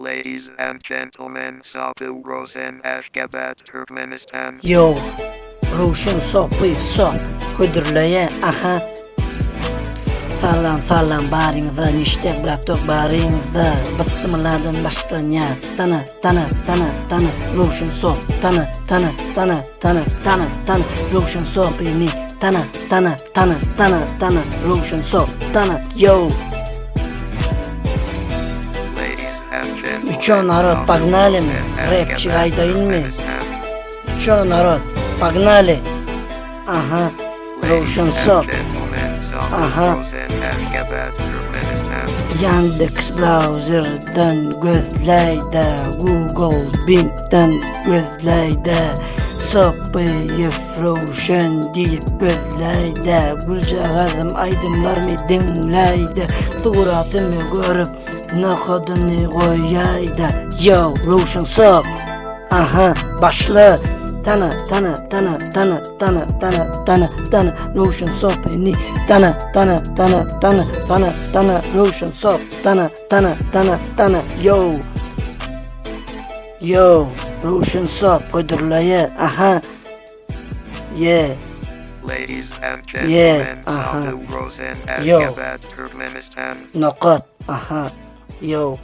Ladies and gentlemen, Sabu Rosen Ashgabat, Turkmenistan. Yo, Ruşun sopi sop, hüdürleye aha. Salam barinizda, niştek bratok barinizda. Bismillah'dan başlanya. Tana, Ruşun sop, tana, Ruşun sopini. Tana, Ruşun sop, yo. Что, народ, погнали мы? Рэпчик айдайынмы? Что, народ, погнали? Ага, Ruşun Sop. Aha. Yandex Browser'dan gözleyde, Google Bing'den gözleyde, Sop'ı Ruşun deyip gözleyde, Gülcağızım aydınlar mı dinleyde, suratımı görüp nakadını koyaydı. Yo, Ruşun Sop. Aha, başla. Tana, Ruşun Sop'ini. Tana, Ruşun Sop. Tana, yo, Ruşun Sop, Kudurlayı, aha. Yeah. Ladies and gentlemen, aha. Sabu Rosen Yo. Ashgabat, Turkmenistan. Nokat, aha, yo.